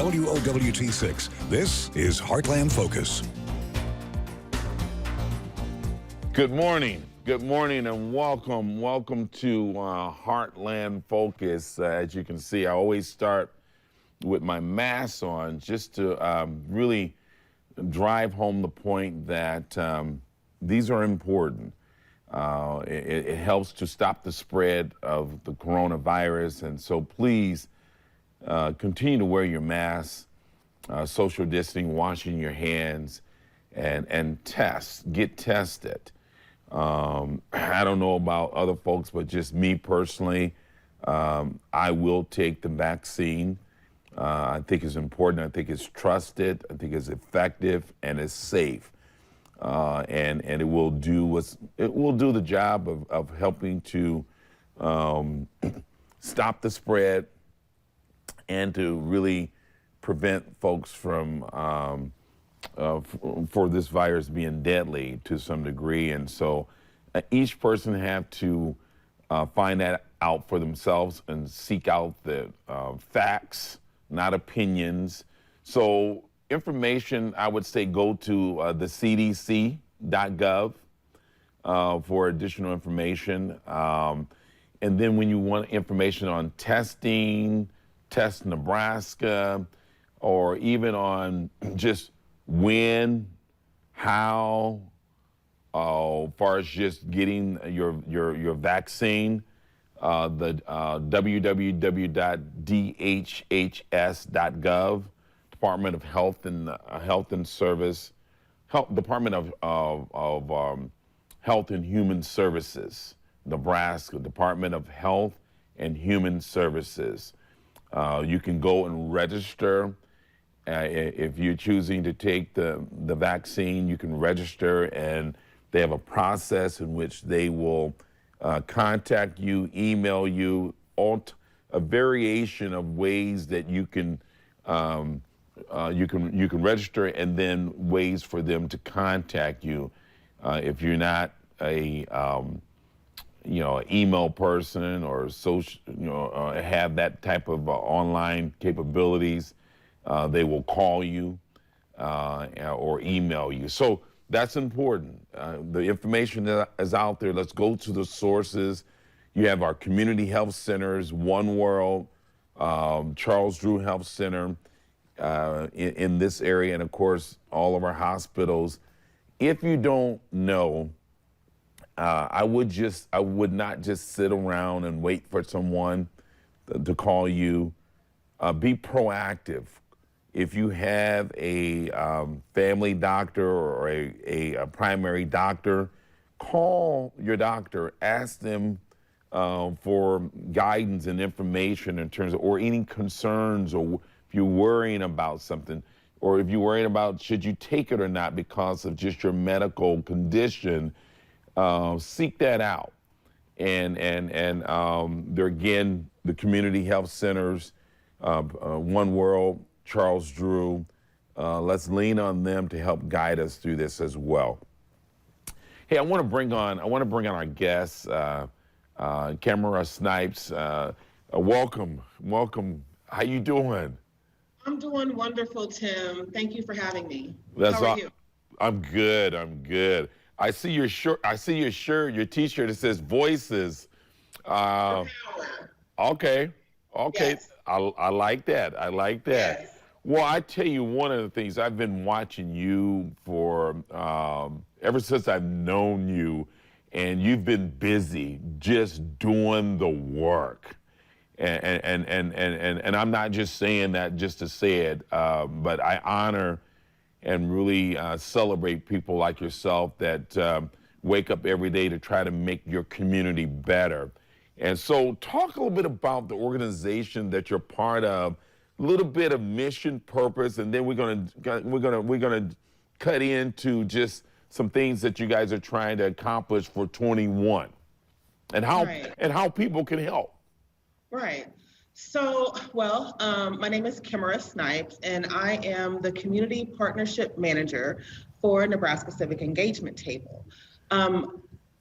WOWT6, this is Heartland Focus. Good morning, and welcome to Heartland Focus. As you can see, I always start with my mask on just to really drive home the point that these are important. It helps to stop the spread of the coronavirus, and so please continue to wear your mask, social distancing, washing your hands, and get tested. I don't know about other folks, but just me personally, I will take the vaccine. I think it's important. I think it's trusted. I think it's effective and it's safe. And it will do the job of helping to stop the spread and to really prevent folks from for this virus being deadly to some degree. And so each person have to find that out for themselves and seek out the facts, not opinions. So information, I would say go to the cdc.gov for additional information. And then when you want information on testing, Test Nebraska, or even on just when, how, far as just getting your vaccine, the www.dhhs.gov, Department of Health and Service, Department of Health and Human Services, Nebraska, Department of Health and Human Services. You can go and register. If you're choosing to take the vaccine, you can register, and they have a process in which they will contact you, email you, a variation of ways that you can register, and then ways for them to contact you. If you're not a email person or social, have that type of online capabilities, they will call you or email you. So that's important. The information that is out there, let's go to the sources. You have our community health centers, One World, Charles Drew Health Center in this area, and of course, all of our hospitals. If you don't know, I would not just sit around and wait for someone to call you. Be proactive. If you have a family doctor or a primary doctor, call your doctor. Ask them for guidance and information in terms of, or any concerns, or if you're worrying about something, or if you're worrying about should you take it or not because of just your medical condition. Seek that out. And there again, the community health centers, One World, Charles Drew, let's lean on them to help guide us through this as well. Hey, I want to bring on our guest, Camera Snipes. Welcome. How you doing? I'm doing wonderful, Tim. Thank you for having me. How are you? I'm good. I see your shirt, your T-shirt. It says Voices. Okay. Yes. I like that. Yes. Well, I tell you, one of the things, I've been watching you for ever since I've known you, and you've been busy just doing the work. And I'm not just saying that just to say it, but I honor and really celebrate people like yourself that wake up every day to try to make your community better. And so talk a little bit about the organization that you're part of, a little bit of mission, purpose, and then we're gonna cut into just some things that you guys are trying to accomplish for 21 and how people can help. Right. So, well, my name is Camera Snipes, and I am the Community Partnership Manager for Nebraska Civic Engagement Table.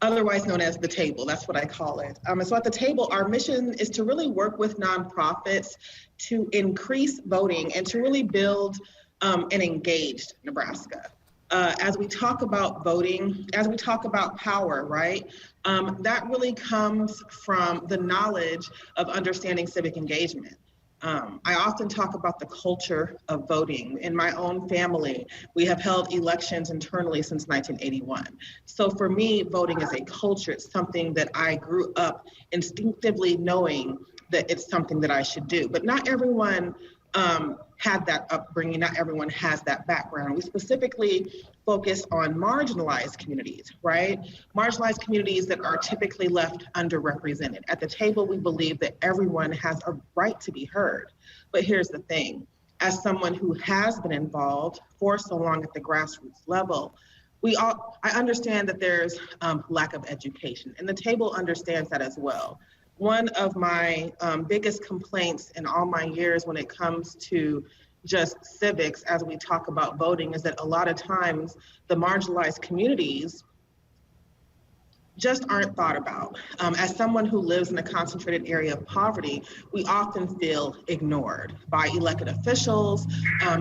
otherwise known as the table. That's what I call it. And so at the table, our mission is to really work with nonprofits to increase voting and to really build an engaged Nebraska. As we talk about voting, as we talk about power, right? That really comes from the knowledge of understanding civic engagement. I often talk about the culture of voting. In my own family, we have held elections internally since 1981. So for me, voting is a culture. It's something that I grew up instinctively knowing that it's something that I should do. But not everyone had that upbringing. Not everyone has that background. We specifically focus on marginalized communities, right? Marginalized communities that are typically left underrepresented. At the table, we believe that everyone has a right to be heard. But here's the thing, as someone who has been involved for so long at the grassroots level, I understand that there's lack of education, and the table understands that as well. One of my biggest complaints in all my years when it comes to just civics as we talk about voting is that a lot of times the marginalized communities just aren't thought about. As someone who lives in a concentrated area of poverty, we often feel ignored by elected officials,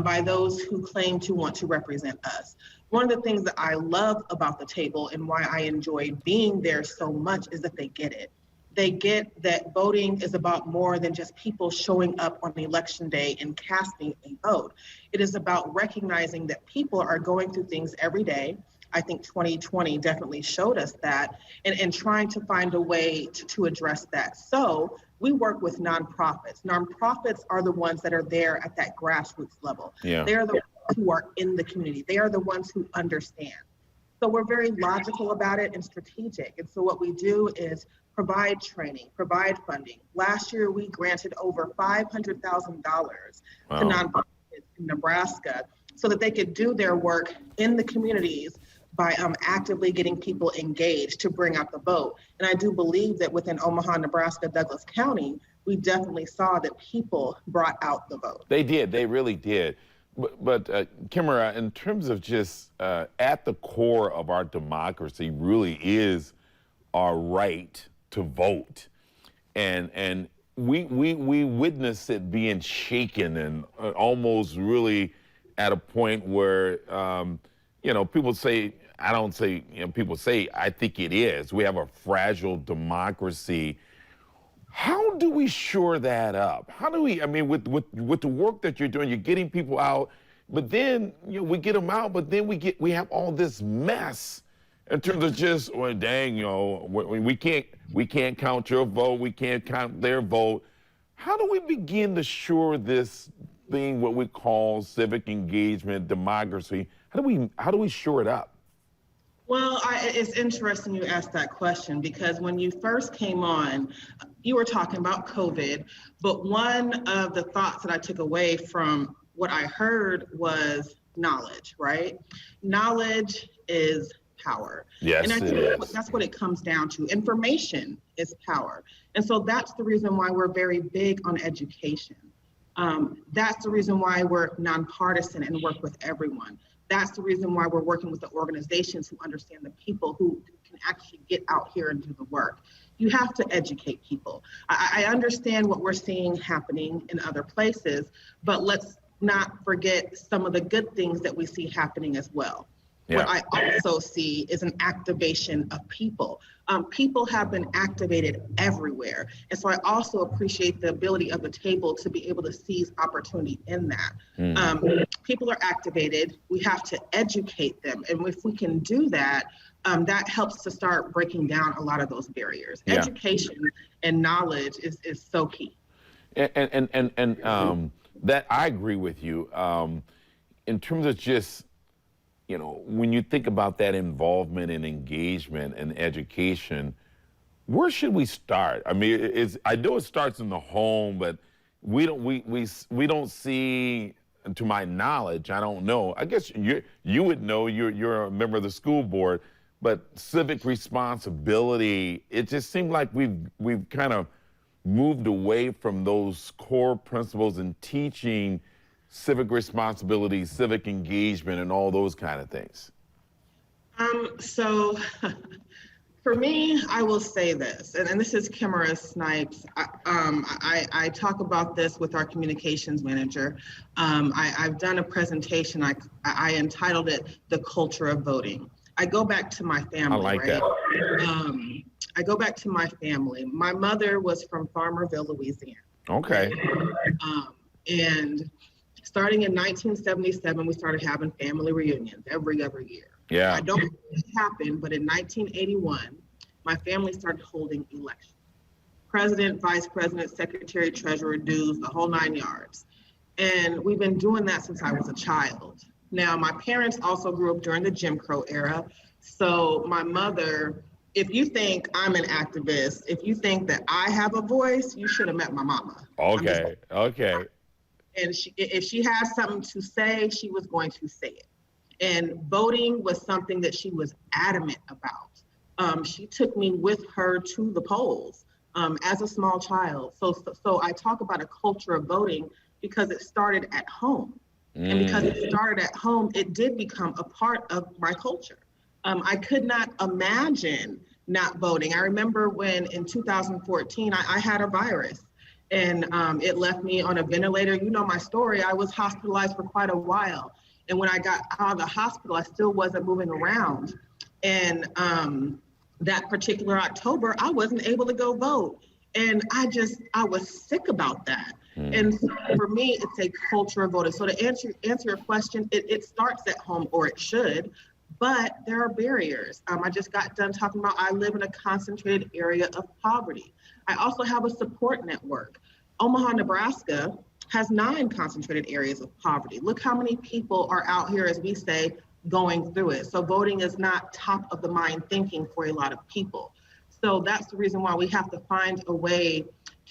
by those who claim to want to represent us. One of the things that I love about the table and why I enjoy being there so much is that they get it. They get that voting is about more than just people showing up on election day and casting a vote. It is about recognizing that people are going through things every day. I think 2020 definitely showed us that, and trying to find a way to address that. So we work with nonprofits. Nonprofits are the ones that are there at that grassroots level. Yeah. They are the ones who are in the community. They are the ones who understand. So we're very logical about it and strategic. And so what we do is provide training, provide funding. Last year, we granted over $500,000 to nonprofits in Nebraska so that they could do their work in the communities by actively getting people engaged to bring out the vote. And I do believe that within Omaha, Nebraska, Douglas County, we definitely saw that people brought out the vote. They did, they really did. But Kimera, in terms of just at the core of our democracy really is our right to vote. And we witness it being shaken and almost really at a point where, people say, I don't say, people say, I think it is. We have a fragile democracy. How do we shore that up? How do we, with the work that you're doing, you're getting people out, but then, we get them out, but then we have all this mess in terms of just, well, dang, we can't count your vote, we can't count their vote. How do we begin to shore this thing, what we call civic engagement, democracy? How do we shore it up? Well, it's interesting you asked that question because when you first came on, you were talking about COVID, but one of the thoughts that I took away from what I heard was knowledge, right? Knowledge is power. Yes, and I think it is. That's what it comes down to. Information is power. And so that's the reason why we're very big on education. That's the reason why we're nonpartisan and work with everyone. That's the reason why we're working with the organizations who understand the people who can actually get out here and do the work. You have to educate people. I understand what we're seeing happening in other places, but let's not forget some of the good things that we see happening as well. Yeah. What I also see is an activation of people. People have been activated everywhere. And so I also appreciate the ability of the table to be able to seize opportunity in that. People are activated. We have to educate them. And if we can do that, that helps to start breaking down a lot of those barriers. Yeah. Education and knowledge is so key. And that I agree with you. In terms of just, when you think about that involvement and engagement and education, where should we start? I mean, I know it starts in the home, but we don't see, to my knowledge, I don't know. I guess you would know. You're a member of the school board, but civic responsibility. It just seemed like we've kind of moved away from those core principles in teaching civic responsibility, civic engagement, and all those kind of things. So For me, I will say this, and this is Kimara Snipes. I talk about this with our communications manager. I've done a presentation. I entitled it "The Culture of Voting." I go back to my family, I like right? that. I go back to my family. My mother was from Farmerville, Louisiana. Okay. And starting in 1977, we started having family reunions every other year. Yeah. I don't know what happened, but in 1981, my family started holding elections. President, vice president, secretary, treasurer, dues, the whole 9 yards. And we've been doing that since I was a child. Now, my parents also grew up during the Jim Crow era. So my mother, if you think I'm an activist, if you think that I have a voice, you should have met my mama. Okay. Okay. And if she has something to say, she was going to say it. And voting was something that she was adamant about. She took me with her to the polls as a small child. So I talk about a culture of voting because it started at home. And because it started at home, it did become a part of my culture. I could not imagine not voting. I remember when in 2014, I had a virus and it left me on a ventilator. You know my story. I was hospitalized for quite a while. And when I got out of the hospital, I still wasn't moving around. And that particular October, I wasn't able to go vote. And I was sick about that. And so for me, it's a culture of voting. So to answer your question, it starts at home, or it should, but there are barriers. I just got done talking about I live in a concentrated area of poverty. I also have a support network. Omaha, Nebraska has 9 concentrated areas of poverty. Look how many people are out here, as we say, going through it. So voting is not top of the mind thinking for a lot of people. So that's the reason why we have to find a way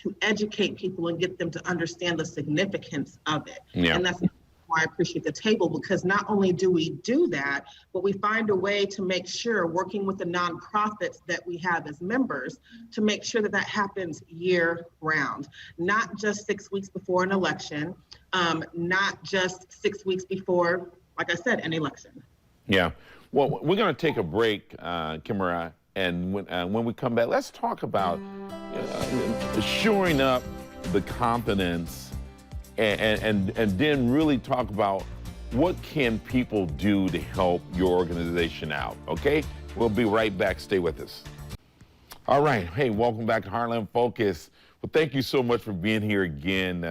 to educate people and get them to understand the significance of it. Yeah. And that's why I appreciate the table, because not only do we do that, but we find a way to make sure, working with the nonprofits that we have as members, to make sure that that happens year round, not just 6 weeks before an election, not just 6 weeks before, like I said, an election. Yeah. Well, we're going to take a break, Kimara, and when we come back, let's talk about shoring up the confidence and then really talk about what can people do to help your organization out, okay? We'll be right back. Stay with us. All right. Hey, welcome back to Heartland Focus. Well, thank you so much for being here again,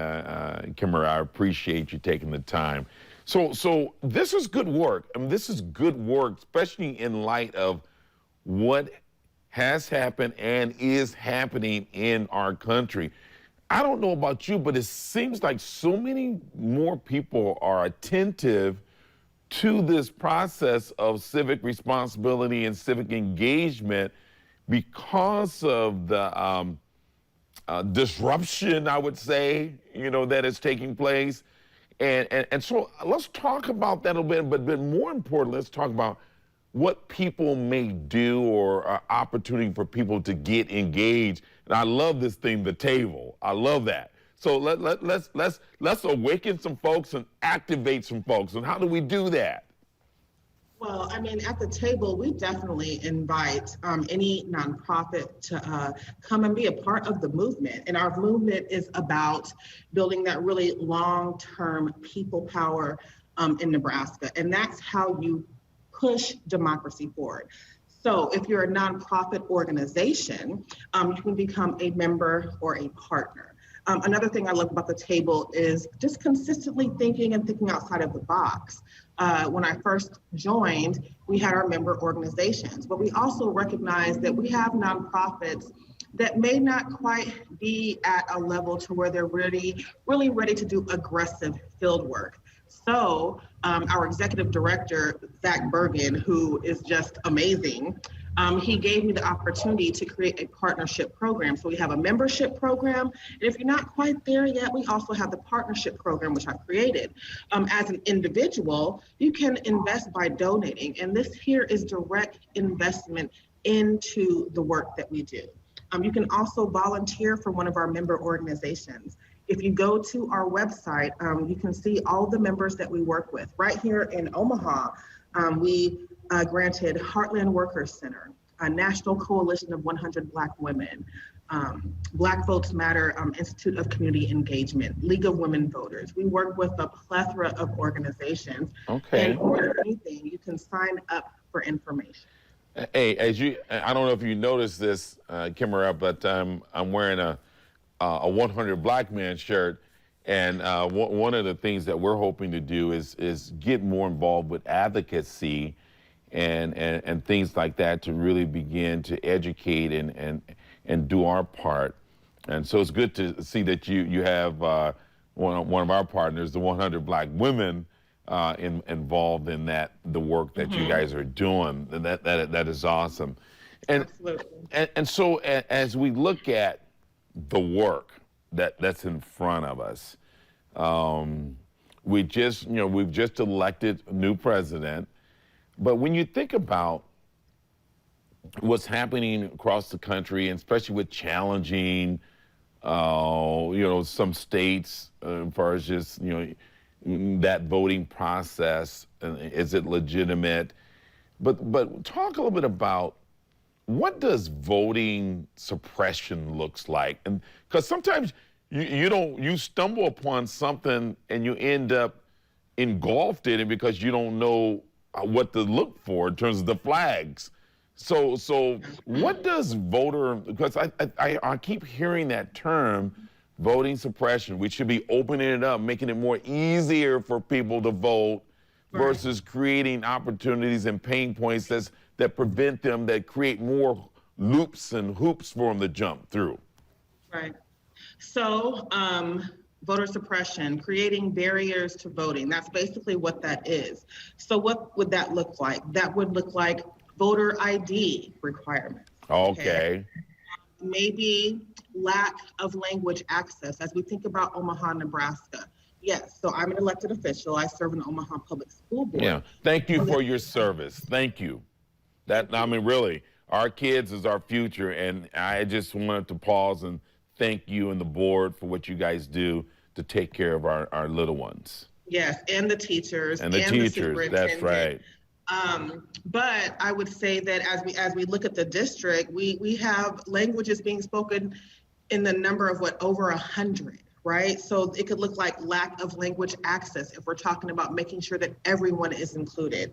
Kimara. I appreciate you taking the time. So this is good work. I mean, this is good work, especially in light of what has happened and is happening in our country. I don't know about you, but it seems like so many more people are attentive to this process of civic responsibility and civic engagement because of the disruption, I would say, that is taking place. And so let's talk about that a little bit, but more importantly, let's talk about what people may do or opportunity for people to get engaged. And I love this thing, the table. I love that. So let's awaken some folks and activate some folks. And how do we do that? Well, I mean, at the table, we definitely invite any nonprofit to come and be a part of the movement. And our movement is about building that really long-term people power in Nebraska. And that's how you push democracy forward. So if you're a nonprofit organization, you can become a member or a partner. Another thing I love about the table is just consistently thinking and thinking outside of the box. When I first joined, we had our member organizations, but we also recognize that we have nonprofits that may not quite be at a level to where they're really ready to do aggressive field work. So our executive director, Zach Bergen, who is just amazing, he gave me the opportunity to create a partnership program. So we have a membership program. And if you're not quite there yet, we also have the partnership program, which I've created. As an individual, you can invest by donating. And this here is direct investment into the work that we do. You can also volunteer for one of our member organizations. If you go to our website, you can see all the members that we work with. Right here in Omaha, we granted Heartland Workers Center, a National Coalition of 100 Black Women, Black Votes Matter Institute of Community Engagement, League of Women Voters. We work with a plethora of organizations. Okay. And more than anything, you can sign up for information. Hey, I don't know if you noticed this, Kimera, but I'm wearing a 100 Black Man shirt, and one of the things that we're hoping to do is get more involved with advocacy and things like that to really begin to educate and do our part. And so it's good to see that you have one of our partners, the 100 Black Women, involved in the work that you guys are doing. That is awesome. And, Absolutely. And so as we look at the work that's in front of us, we've just elected a new president. But when you think about what's happening across the country, and especially with challenging, some states, as far as just, that voting process, is it legitimate? But talk a little bit about what does voting suppression looks like, and because sometimes you stumble upon something and you end up engulfed in it because you don't know what to look for in terms of the flags. So what does because I keep hearing that term, voting suppression. We should be opening it up, making it more easier for people to vote versus creating opportunities and pain points that prevent them, that create more loops and hoops for them to jump through. Right. So voter suppression, creating barriers to voting, that's basically what that is. So what would that look like? That would look like voter ID requirements. Okay. Maybe lack of language access as we think about Omaha, Nebraska. Yes, so I'm an elected official. I serve in the Omaha Public School Board. Yeah, thank you for your service. Thank you. Really, our kids is our future, and I just wanted to pause and thank you and the board for what you guys do to take care of our little ones. Yes, and the teachers. And the teachers, that's right. But I would say that as we look at the district, we have languages being spoken in the number of over 100, right? So it could look like lack of language access if we're talking about making sure that everyone is included.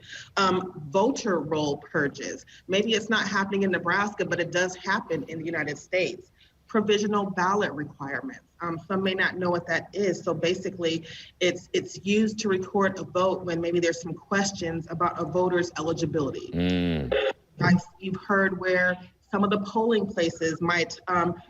Voter roll purges. Maybe it's not happening in Nebraska, but it does happen in the United States. Provisional ballot requirements. Some may not know what that is. So basically, it's used to record a vote when maybe there's some questions about a voter's eligibility. You've heard where some of the polling places might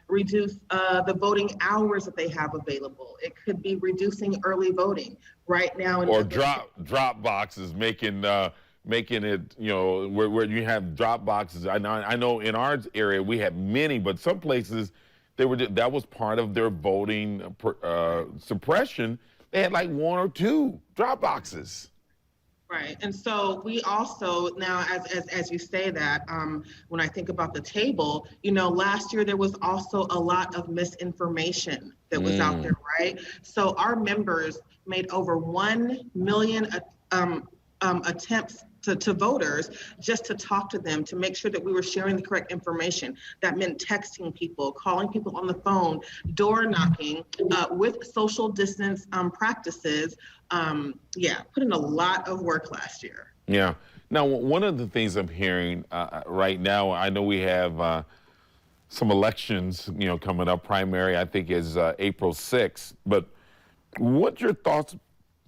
reduce the voting hours that they have available. It could be reducing early voting right now. Or drop boxes, making it, where you have drop boxes. I know in our area we have many, but some places that was part of their voting suppression. They had like one or two drop boxes. Right, and so we also now, as you say that, when I think about the table, last year there was also a lot of misinformation that was out there, right? So our members made over 1 million attempts to voters just to talk to them, to make sure that we were sharing the correct information. That meant texting people, calling people on the phone, door knocking, with social distance practices. Put in a lot of work last year. Yeah. Now, one of the things I'm hearing right now, I know we have some elections, coming up. Primary, I think, is April 6th. But what's your thoughts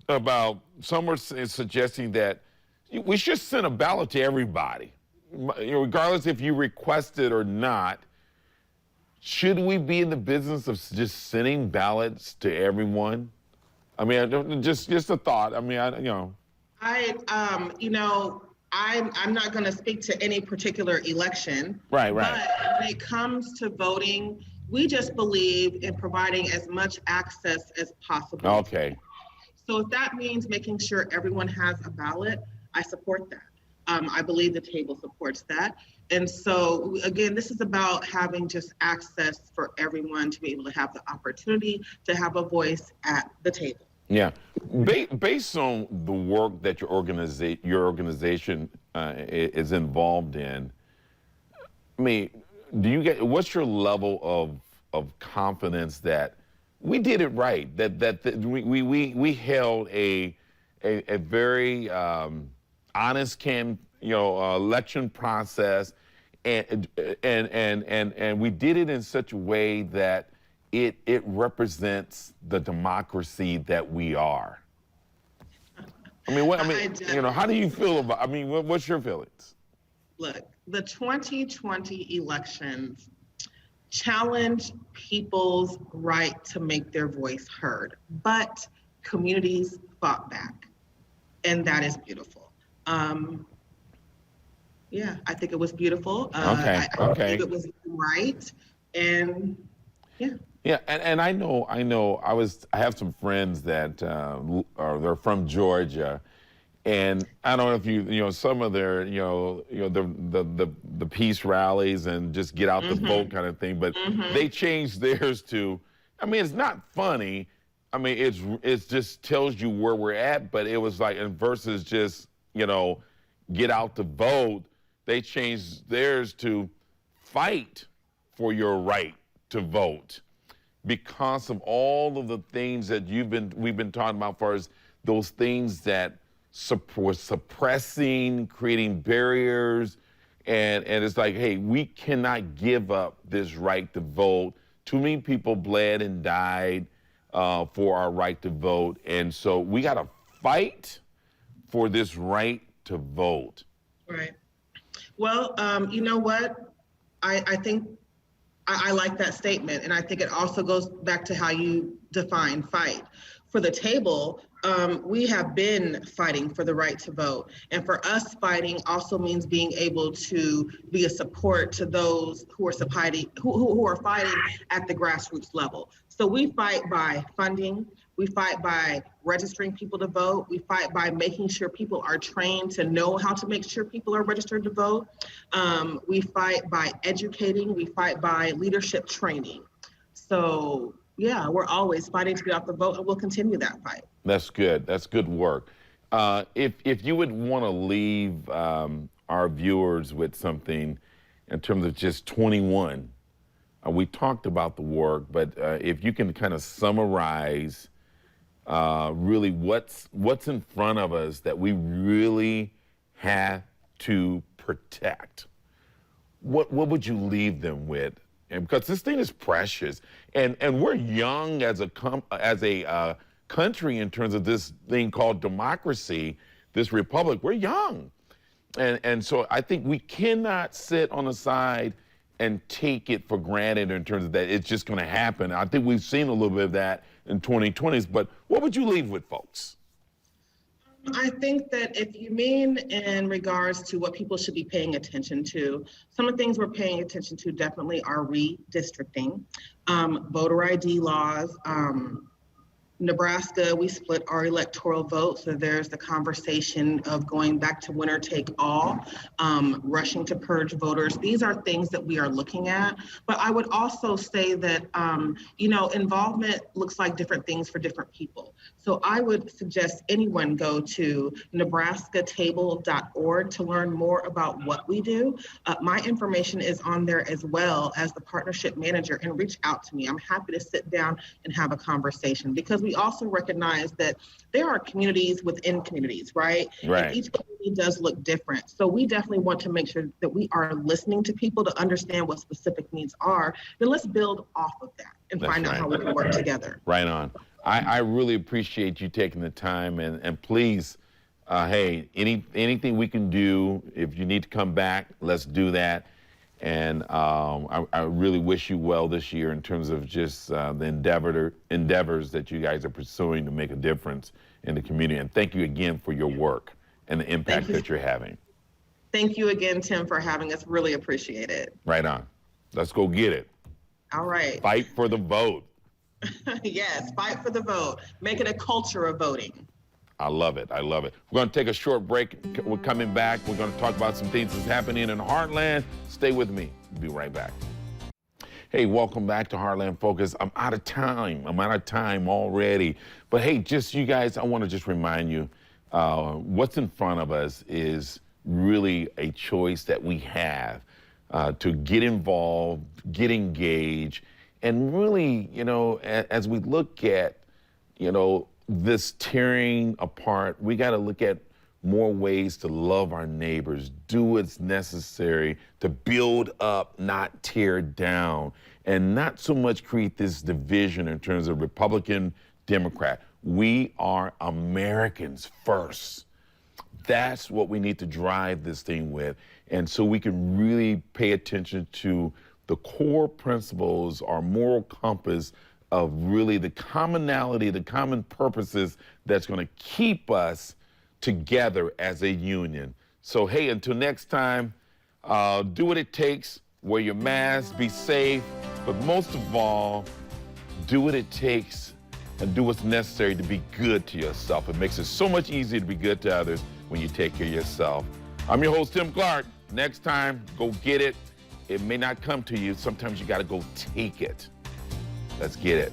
about, some are suggesting that we should send a ballot to everybody, regardless if you request it or not. Should we be in the business of just sending ballots to everyone? I mean, just a thought. I mean, I'm not going to speak to any particular election. Right. But when it comes to voting, we just believe in providing as much access as possible. Okay. So if that means making sure everyone has a ballot, I support that. I believe the table supports that. And so, again, this is about having just access for everyone to be able to have the opportunity to have a voice at the table. Yeah. Based on the work that your organization is involved in, I mean, what's your level of confidence that we did it right? That we held a very honest election process, and we did it in such a way that it represents the democracy that we are. I mean, how do you feel about? I mean, what's your feelings? Look, the 2020 elections challenged people's right to make their voice heard, but communities fought back, and that is beautiful. Yeah, I think it was beautiful. Okay. I think it was right, and yeah. Yeah, and I know. I have some friends that they're from Georgia, and I don't know if some of their the peace rallies and just get out the vote kind of thing, but they changed theirs to. I mean, it's not funny. I mean, it's just tells you where we're at, but it was like versus just get out the vote. They changed theirs to fight for your right to vote, because of all of the things that we've been talking about, as far as those things that were suppressing, creating barriers, and it's like, hey, we cannot give up this right to vote. Too many people bled and died for our right to vote, and so we got to fight for this right to vote. Right. Well, you know what? I think I like that statement, and I think it also goes back to how you define fight. For the table, we have been fighting for the right to vote, and for us, fighting also means being able to be a support to those who are fighting at the grassroots level. So we fight by funding. We fight by registering people to vote. We fight by making sure people are trained to know how to make sure people are registered to vote. We fight by educating. We fight by leadership training. So yeah, we're always fighting to get out the vote, and we'll continue that fight. That's good. That's good work. If you would want to leave our viewers with something in terms of just 21, we talked about the work, but if you can kind of summarize really what's in front of us that we really have to protect, what would you leave them with? And because this thing is precious, and we're young as a country in terms of this thing called democracy, this republic. We're young, and so I think we cannot sit on the side and take it for granted in terms of that it's just going to happen. I think we've seen a little bit of that in 2020s, but what would you leave with folks? I think that if you mean in regards to what people should be paying attention to, some of the things we're paying attention to definitely are redistricting, voter ID laws. Nebraska, we split our electoral vote, so there's the conversation of going back to winner take all, rushing to purge voters. These are things that we are looking at, but I would also say that, involvement looks like different things for different people. So I would suggest anyone go to nebraskatable.org to learn more about what we do. My information is on there as well as the partnership manager, and reach out to me. I'm happy to sit down and have a conversation, because we also recognize that there are communities within communities, right? Right. And each community does look different. So we definitely want to make sure that we are listening to people to understand what specific needs are. Then let's build off of that and find out how we can work together. Right on. I really appreciate you taking the time, and please, hey, anything we can do, if you need to come back, let's do that. And I really wish you well this year in terms of just the endeavors that you guys are pursuing to make a difference in the community. And thank you again for your work and the impact that you're having. Thank you again, Tim, for having us. Really appreciate it. Right on. Let's go get it. All right. Fight for the vote. Yes, fight for the vote. Make it a culture of voting. I love it. I love it. We're going to take a short break. We're coming back. We're going to talk about some things that's happening in Heartland. Stay with me. We'll be right back. Hey, welcome back to Heartland Focus. I'm out of time. I'm out of time already. But hey, just you guys, I want to just remind you, what's in front of us is really a choice that we have. to get involved, get engaged, and really, as we look at, this tearing apart, we got to look at more ways to love our neighbors, do what's necessary to build up, not tear down, and not so much create this division in terms of Republican, Democrat. We are Americans first. That's what we need to drive this thing with. And so we can really pay attention to the core principles, our moral compass of really the commonality, the common purposes that's going to keep us together as a union. So, hey, until next time, do what it takes, wear your mask, be safe, but most of all, do what it takes and do what's necessary to be good to yourself. It makes it so much easier to be good to others when you take care of yourself. I'm your host, Tim Clark. Next time, go get it. It may not come to you. Sometimes you got to go take it. Let's get it.